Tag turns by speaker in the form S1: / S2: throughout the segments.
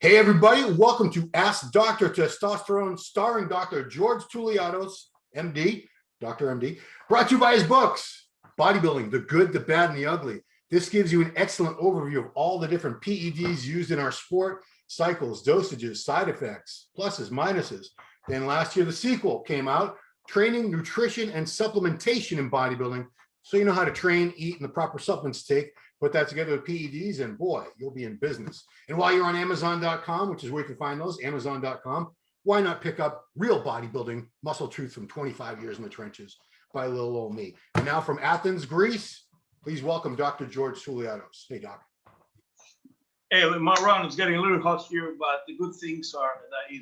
S1: Hey everybody, welcome to Ask Dr. Testosterone, starring Dr. George Touliatos, MD, Dr. MD, brought to you by his books, Bodybuilding, The Good, the Bad, and the Ugly. This gives you an excellent overview of all the different PEDs used in our sport, cycles, dosages, side effects, pluses, minuses. Then last year, the sequel came out, Training, Nutrition, and Supplementation in Bodybuilding, so you know how to train, eat, and the proper supplements to take. Put that together with PEDs and boy, you'll be in business. And while you're on Amazon.com, which is where you can find those, Amazon.com, why not pick up Real Bodybuilding, Muscle Truth from 25 years in the trenches by little old me. And now from Athens, Greece, please welcome Dr. George Touliatos. Hey, Doc.
S2: Hey, Masteron, it's getting a little hot here, but the good things are that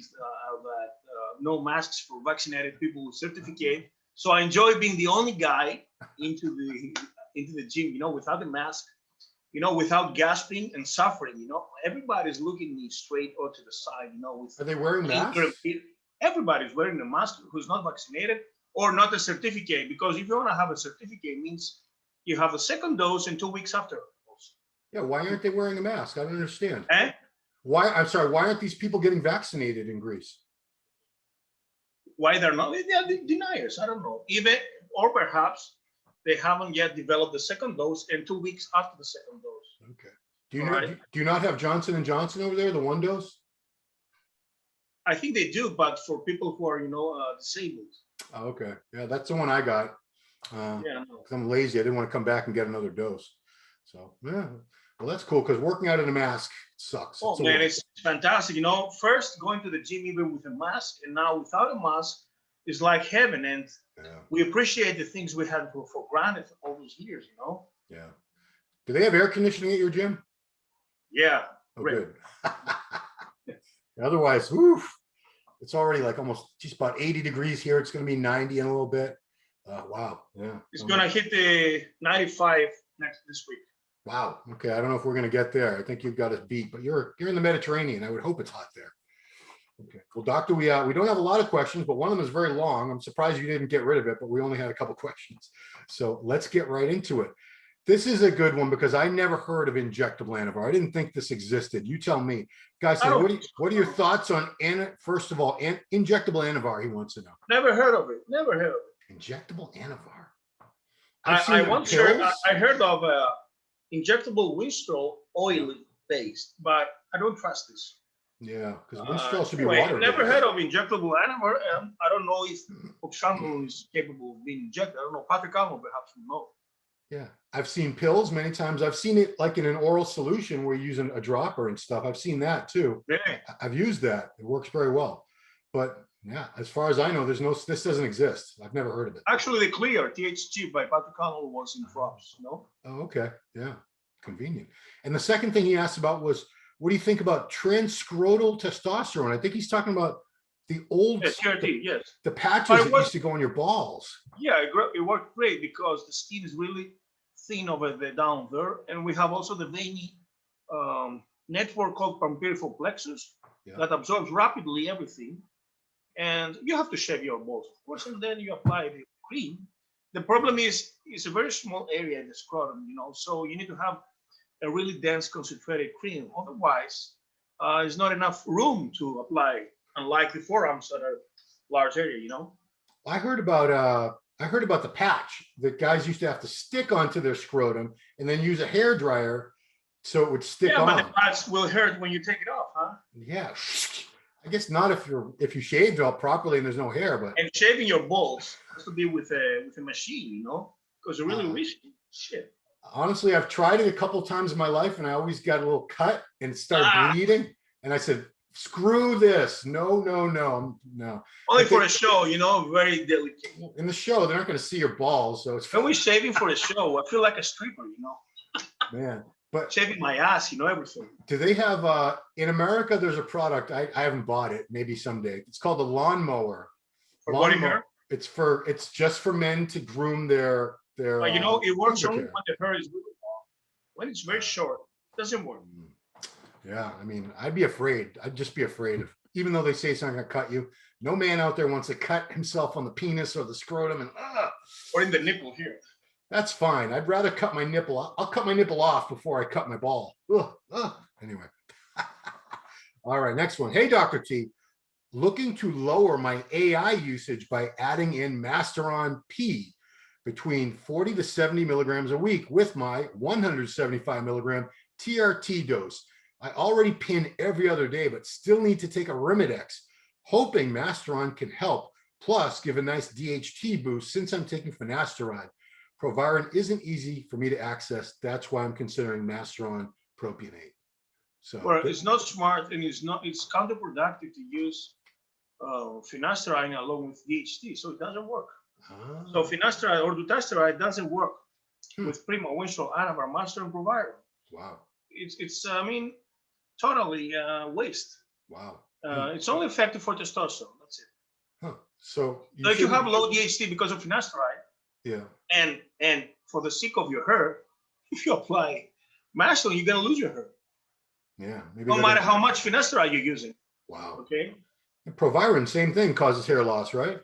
S2: no masks for vaccinated people with certificate. So I enjoy being the only guy into the gym, without a mask. Without gasping and suffering, everybody's looking me straight or to the side, with.
S1: Are they wearing masks?
S2: Everybody's wearing a mask who's not vaccinated or not a certificate, because if you want to have a certificate, it means you have a second dose and 2 weeks after.
S1: Yeah, why aren't they wearing a mask? I don't understand.
S2: Eh?
S1: Why aren't these people getting vaccinated in Greece?
S2: Why they're not? They are deniers. I don't know. Even, or perhaps they haven't yet developed the second dose and 2 weeks after the second dose.
S1: Okay. Do you not have Johnson & Johnson over there, the one dose?
S2: I think they do, but for people who are, disabled.
S1: Oh, okay. Yeah, that's the one I got.
S2: Yeah.
S1: Because I'm lazy. I didn't want to come back and get another dose. So, yeah. Well, that's cool, because working out in a mask sucks.
S2: Oh, man, it's fantastic. First going to the gym even with a mask, and now without a mask is like heaven. And we appreciate the things we had for granted for all those years,
S1: Yeah. Do they have air conditioning at your gym?
S2: Yeah.
S1: Oh, good. Otherwise, woof, it's already like almost just about 80 degrees here. It's going to be 90 in a little bit. Wow. Yeah.
S2: It's going to hit the 95 this week.
S1: Wow. Okay. I don't know if we're going to get there. I think you've got us beat, but you're in the Mediterranean. I would hope it's hot there. Okay. Well, Doctor, we don't have a lot of questions, but one of them is very long. I'm surprised you didn't get rid of it, but we only had a couple questions. So let's get right into it. This is a good one because I never heard of injectable Anavar. I didn't think this existed. You tell me. Guys, so what are your thoughts on, first of all, injectable Anavar, he wants to know.
S2: Never heard of it. Never heard of it.
S1: Injectable Anavar.
S2: I heard of injectable Winstrol oil based, but I don't trust this.
S1: Yeah, because Winstrol should be water.
S2: Never heard of injectable Anavar. I don't know if Oxandrolone is capable of being injected. I don't know. Patrick Almo perhaps will know.
S1: Yeah, I've seen pills many times. I've seen it like in an oral solution where you're using a dropper and stuff. I've seen that too.
S2: Yeah.
S1: I've used that. It works very well. But yeah, as far as I know, this doesn't exist. I've never heard of it.
S2: Actually, the Clear THG by Patrick Almo was in drops,
S1: Oh, okay. Yeah, convenient. And the second thing he asked about was, what do you think about transscrotal testosterone? I think he's talking about the old
S2: TRT, yes.
S1: The patches that used to go on your balls.
S2: Yeah, it worked great because the skin is really thin over the down there, and we have also the veiny network called peripheral plexus that absorbs rapidly everything. And you have to shave your balls, of course, and then you apply the cream. The problem is it's a very small area in the scrotum, so you need to have a really dense concentrated cream. Otherwise, there's not enough room to apply, unlike the forearms that are large area,
S1: I heard about the patch that guys used to have to stick onto their scrotum and then use a hair dryer so it would stick on.
S2: Yeah, but the patch will hurt when you take it off, huh?
S1: Yeah. I guess not if you shaved it all properly and there's no hair, but
S2: and shaving your balls has to be with a machine, because it's really risky. Shit.
S1: Honestly, I've tried it a couple of times in my life and I always got a little cut and started bleeding. And I said, screw this. No.
S2: Only for a show, very delicate.
S1: In the show, they're not going to see your balls. So it's
S2: when we're shaving for a show, I feel like a stripper,
S1: Man, but
S2: shaving my ass, everything.
S1: Do they have, in America, there's a product, I haven't bought it, maybe someday. It's called the lawnmower.
S2: For body hair?
S1: It's just for men to groom their
S2: it works only when the hair is really long. When it's very short, it doesn't work.
S1: Yeah, I mean, I'd be afraid. I'd just be afraid of, even though they say it's not going to cut you. No man out there wants to cut himself on the penis or the scrotum and
S2: or in the nipple here.
S1: That's fine. I'd rather cut my nipple. I'll cut my nipple off before I cut my ball. Anyway. All right, next one. Hey, Dr. T, looking to lower my AI usage by adding in Masteron P between 40 to 70 milligrams a week with my 175 milligram TRT dose. I already pin every other day, but still need to take arimidex, hoping Masteron can help, plus give a nice DHT boost since I'm taking finasteride. Proviron isn't easy for me to access. That's why I'm considering Masteron propionate. So
S2: well, it's not smart, and it's counterproductive to use finasteride along with DHT, so it doesn't work. So finasteride or dutasteride doesn't work with Primo, Winstrol, Anavar, Masteron, Proviron.
S1: Wow.
S2: It's I mean, totally waste.
S1: Wow.
S2: It's only effective for testosterone. That's it.
S1: Huh. So
S2: if you have low DHT because of finasteride,
S1: yeah,
S2: and for the sake of your hair, if you apply Masteron, you're gonna lose your hair.
S1: Yeah. Maybe
S2: no matter how much finasteride you're using.
S1: Wow.
S2: Okay.
S1: And Proviron, same thing, causes hair loss, right?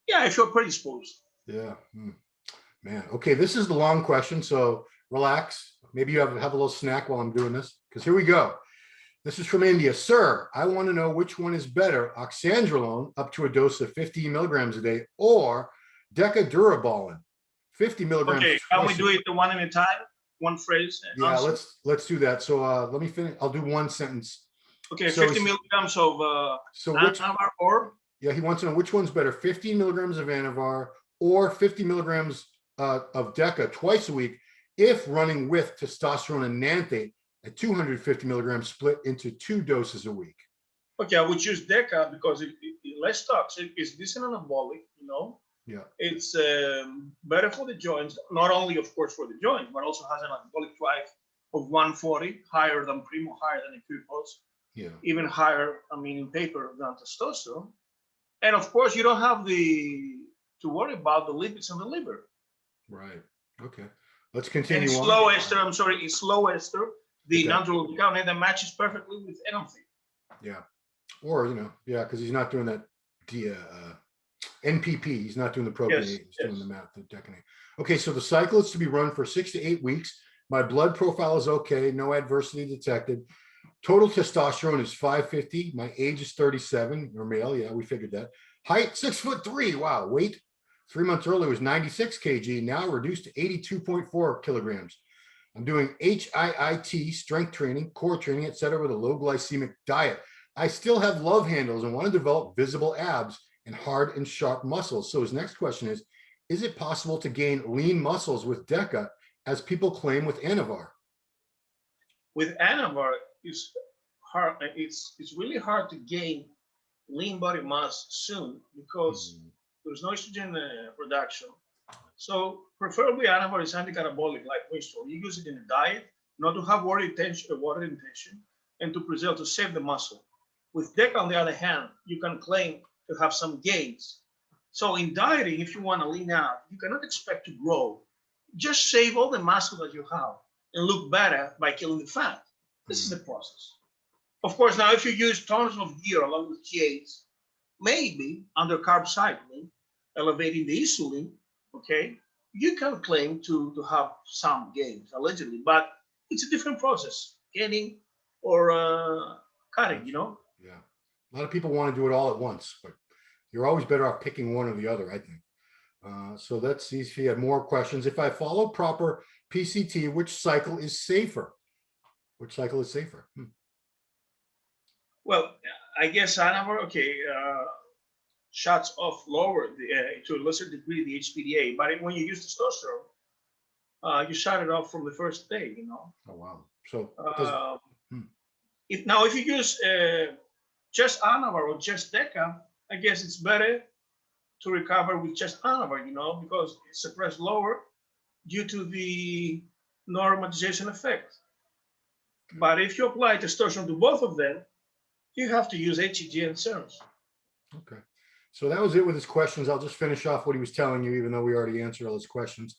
S2: Yeah, if you're predisposed.
S1: Yeah. Man. Okay, this is the long question, so relax. Maybe you have a little snack while I'm doing this, because here we go. This is from India. Sir, I want to know which one is better, Oxandrolone up to a dose of 15 milligrams a day, or Deca durobolin, 50 milligrams.
S2: Okay, can we do it one at a time? One phrase?
S1: Yeah, let's do that. So let me finish. I'll do one sentence.
S2: Okay,
S1: so
S2: 50 milligrams of Anavar, or?
S1: Yeah, he wants to know which one's better, 15 milligrams of Anavar or 50 milligrams of Deca twice a week if running with testosterone and Enathate at 250 milligrams split into 2 doses a week.
S2: Okay, I would choose Deca because it's less toxic, it's decent anabolic, you know.
S1: Yeah.
S2: It's better for the joints, not only, of course, for the joints, but also has an anabolic drive of 140, higher than Primo, higher than Equipos, even higher, I mean, in paper than testosterone. And of course, you don't have to worry about the lipids in the liver.
S1: Right. Okay. Let's continue.
S2: And it's
S1: on.
S2: slow ester. I'm sorry, it's slow ester. The natural gluconate that matches perfectly with Enathate.
S1: Yeah. Or yeah, because he's not doing that NPP. He's not doing the propionate. He's doing the decanate. Okay, so the cycle is to be run for 6 to 8 weeks. My blood profile is okay. No adversity detected. Total testosterone is 550. My age is 37, or male. Yeah, we figured that. Height 6'3". Wow. Weight 3 months earlier was 96 kg. Now reduced to 82.4 kilograms. I'm doing HIIT, strength training, core training, etc., with a low glycemic diet. I still have love handles and want to develop visible abs and hard and sharp muscles. So his next question is it possible to gain lean muscles with Deca, as people claim with Anavar?
S2: With Anavar, it's hard. It's really hard to gain lean body mass soon because there's no estrogen production. So preferably Anavar is anti-catabolic like Winstrol. You use it in a diet, not to have water retention, and to save the muscle. With Deca, on the other hand, you can claim to have some gains. So in dieting, if you want to lean out, you cannot expect to grow. Just save all the muscle that you have and look better by killing the fat. This is the process. Of course, now if you use tons of gear along with T8s, maybe under carb cycling, elevating the insulin, okay, you can claim to have some gains, allegedly, but it's a different process, gaining or cutting,
S1: Yeah. A lot of people want to do it all at once, but you're always better off picking one or the other, I think. So let's see if he had more questions. If I follow proper PCT, which cycle is safer? Which cycle is safer?
S2: Well, I guess Anavar, shuts off lower to a lesser degree the HPDA, but when you use testosterone, you shut it off from the first day,
S1: Oh wow! So
S2: if you use just Anavar or just Deca, I guess it's better to recover with just Anavar, because it's suppressed lower due to the normalization effect. But if you apply testosterone to both of them, you have to use HEG and serums.
S1: Okay. So that was it with his questions. I'll just finish off what he was telling you, even though we already answered all his questions.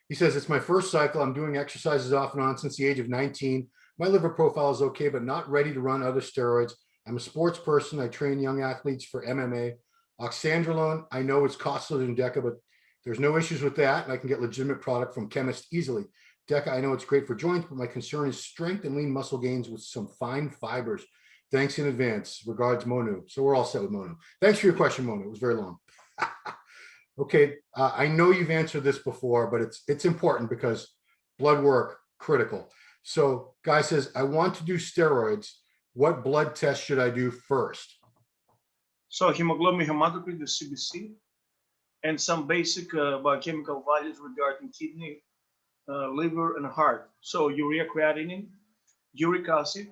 S1: He says, it's my first cycle. I'm doing exercises off and on since the age of 19. My liver profile is okay, but not ready to run other steroids. I'm a sports person. I train young athletes for MMA. Oxandrolone, I know it's costlier than Deca, but there's no issues with that. And I can get legitimate product from chemist easily. Deca, I know it's great for joints, but my concern is strength and lean muscle gains with some fine fibers. Thanks in advance. Regards, Monu. So we're all set with Monu. Thanks for your question, Monu. It was very long. Okay, I know you've answered this before, but it's important because blood work, critical. So guy says, I want to do steroids. What blood test should I do first?
S2: So hemoglobin hematocrit, the CBC, and some basic biochemical values regarding kidney, liver, and heart. So urea creatinine, uric acid,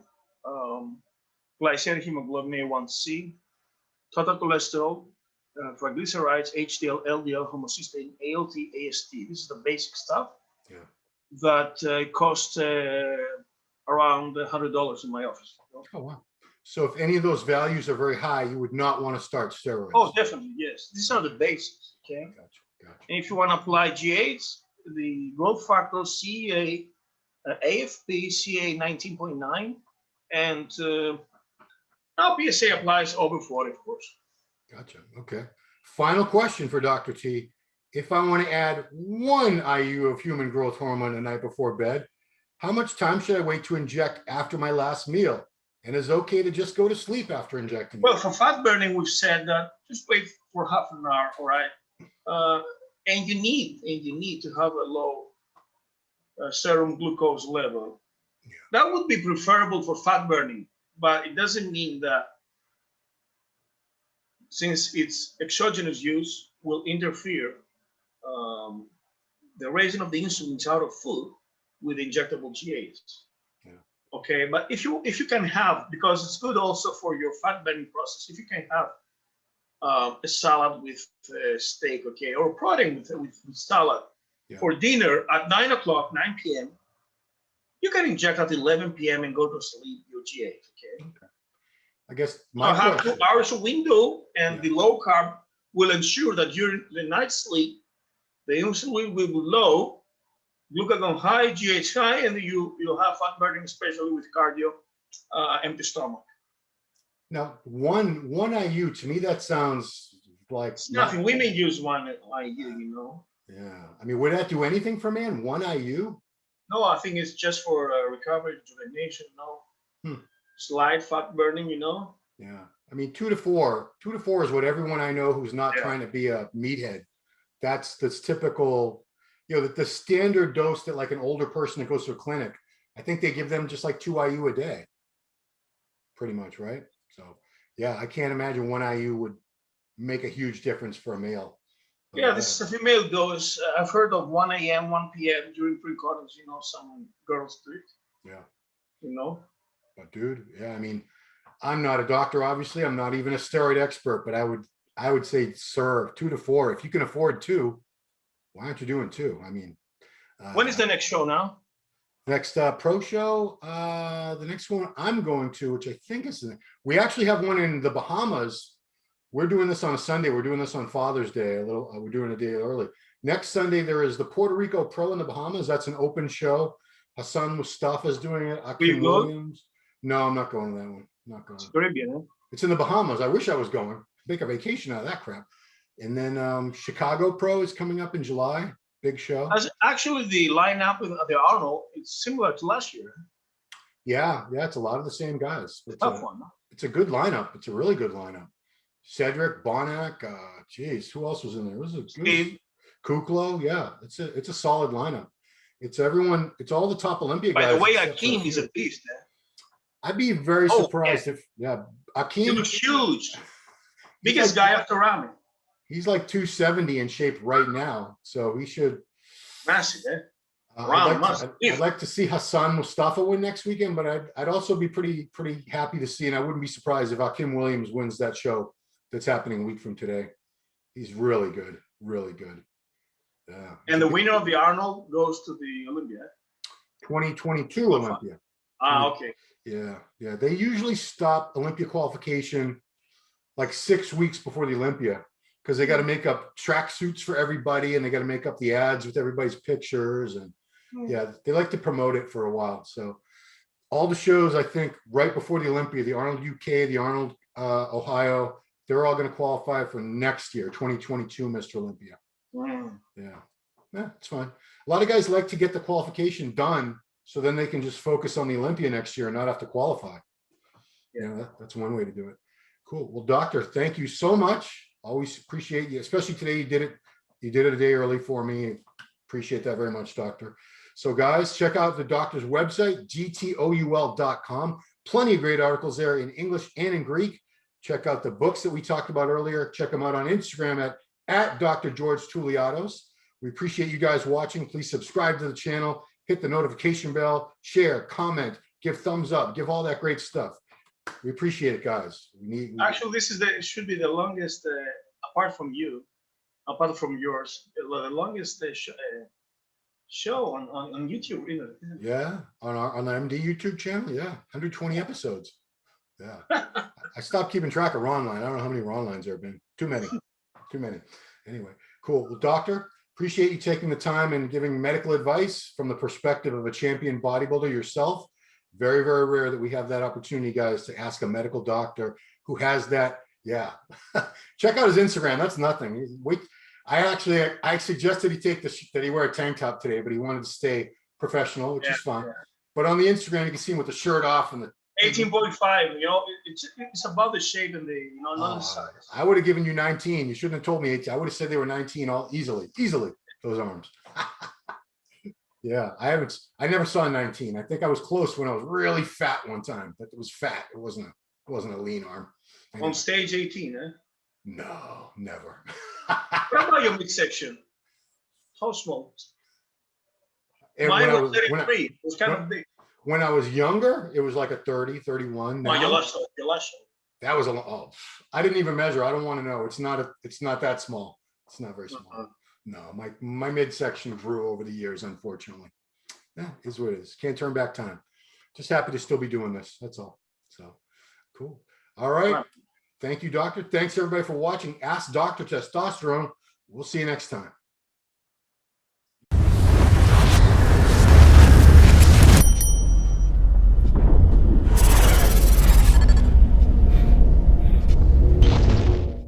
S2: glycemic hemoglobin A1C, total cholesterol, triglycerides, HDL, LDL, homocysteine, ALT, AST. This is the basic stuff.
S1: Yeah.
S2: That costs around $100 in my office.
S1: Oh, wow. So if any of those values are very high, you would not want to start steroids.
S2: Oh, definitely, yes. These are the basics, okay?
S1: Gotcha.
S2: And if you want to apply G8s, the growth factor CA, AFP, CA 19.9, and now PSA applies over 40, of course.
S1: Gotcha. Okay. Final question for Dr. T. If I want to add 1 IU of human growth hormone the night before bed, how much time should I wait to inject after my last meal? And is it okay to just go to sleep after injecting?
S2: Well, for fat burning, we've said that just wait for half an hour, all right? And you need to have a low serum glucose level.
S1: Yeah.
S2: That would be preferable for fat burning, but it doesn't mean that since its exogenous use will interfere the raising of the insulin out of food with injectable G8s.
S1: Yeah.
S2: Okay, but if you can have, because it's good also for your fat burning process, if you can have a salad with steak, okay, or protein with salad for dinner at 9 o'clock, 9 p.m., you can inject at 11 p.m. and go to sleep your G8, okay?
S1: I guess
S2: I have 2 hours window, and the low carb will ensure that during the night sleep, the insulin will be low, glucagon high, GH high, and you'll have fat burning, especially with cardio, empty stomach.
S1: Now, one IU, to me, that sounds like
S2: it's nothing. Women use 1 IU, you know.
S1: Yeah. I mean, would that do anything for man? 1 IU?
S2: No, I think it's just for recovery, rejuvenation, no. Slight fat burning, you know.
S1: Yeah. I mean, 2 to 4. 2 to 4 is what everyone I know who's not trying to be a meathead. That's typical, you know, the standard dose that like an older person that goes to a clinic, I think they give them just like 2 IU a day. Pretty much, right? So yeah, I can't imagine 1 IU would make a huge difference for a male.
S2: Yeah, this is a female dose. I've heard of 1 a.m., 1 p.m. during pre-condoms, you know, some girls do it.
S1: Yeah.
S2: You know?
S1: But dude, yeah, I mean, I'm not a doctor, obviously. I'm not even a steroid expert, but I would say serve 2 to 4. If you can afford 2, why aren't you doing 2? I mean,
S2: when is the next show now?
S1: Next pro show, the next one I'm going to, which I think is, we actually have one in the Bahamas. We're doing this on a Sunday. We're doing this on Father's Day. We're doing a day early. Next Sunday, there is the Puerto Rico Pro in the Bahamas. That's an open show. Hassan Mustafa is doing it. Akeem Williams. No, I'm not going to that one. Not going.
S2: It's Caribbean, huh?
S1: It's in the Bahamas. I wish I was going. Make a vacation out of that crap. And then Chicago Pro is coming up in July. Big show.
S2: Actually, the lineup with the Arnold, it's similar to last year.
S1: Yeah, it's a lot of the same guys. It's
S2: tough one.
S1: It's a good lineup. It's a really good lineup. Cedric, Bonac, geez, who else was in there? It was a good Kuklo. Yeah, it's a solid lineup. It's everyone. It's all the top Olympia guys.
S2: By the way, Akeem is a beast.
S1: I'd be very surprised if Akeem.
S2: He looks huge. Biggest guy after Rami.
S1: He's like 270 in shape right now, so he should.
S2: Massive, eh?
S1: I'd like to see Hassan Mustafa win next weekend, but I'd also be pretty happy to see, and I wouldn't be surprised if Akeem Williams wins that show that's happening a week from today. He's really good, really good. Yeah.
S2: And the winner of the Arnold goes to the Olympia.
S1: 2022 Olympia.
S2: Okay.
S1: Yeah. They usually stop Olympia qualification like 6 weeks before the Olympia, because they got to make up track suits for everybody, and they got to make up the ads with everybody's pictures, and they like to promote it for a while. So all the shows, I think, right before the Olympia, the Arnold UK, the Arnold Ohio, they're all going to qualify for next year, 2022 Mr. Olympia. Yeah, it's fine. A lot of guys like to get the qualification done so then they can just focus on the Olympia next year and not have to qualify. That's one way to do it. Cool. Well, doctor, thank you so much. Always appreciate you, especially today. You did it a day early for me. Appreciate that very much, doctor. So guys, check out the doctor's website, gtoul.com. Plenty of great articles there in English and in Greek. Check out the books that we talked about earlier. Check them out on Instagram at Dr. George Touliatos. We appreciate you guys watching. Please subscribe to the channel, hit the notification bell, share, comment, give thumbs up, give all that great stuff. We appreciate it, guys.
S2: Actually, this is should be the longest, apart from yours, the longest show on YouTube, isn't it?
S1: Yeah, on the MD YouTube channel. Yeah, 120 episodes. Yeah, I stopped keeping track of Ron line. I don't know how many Ron lines there have been. Too many. Anyway, cool. Well, doctor, appreciate you taking the time and giving medical advice from the perspective of a champion bodybuilder yourself. Very, very rare that we have that opportunity, guys, to ask a medical doctor who has that. Yeah. Check out his Instagram. That's nothing. I suggested that he wear a tank top today, but he wanted to stay professional, which is fine. But on the Instagram, you can see him with the shirt off and the
S2: 18.5, it's about the shape and the, not the size.
S1: I would have given you 19. You shouldn't have told me 18. I would have said they were 19 all easily, those arms. Yeah, I never saw 19. I think I was close when I was really fat one time, but it was fat. It wasn't a lean arm.
S2: Anyway. On stage 18, eh?
S1: No, never.
S2: What about your midsection? How small? Mine was 33. It was kind of big.
S1: When I was younger, it was like a 30, 31. Now,
S2: your left.
S1: That was I didn't even measure. I don't want to know. It's not that small. It's not very small. No, my midsection grew over the years, unfortunately. Yeah, is what it is. Can't turn back time. Just happy to still be doing this. That's all. So cool. All right. Thank you, doctor. Thanks everybody for watching Ask Dr. Testosterone. We'll see you next time.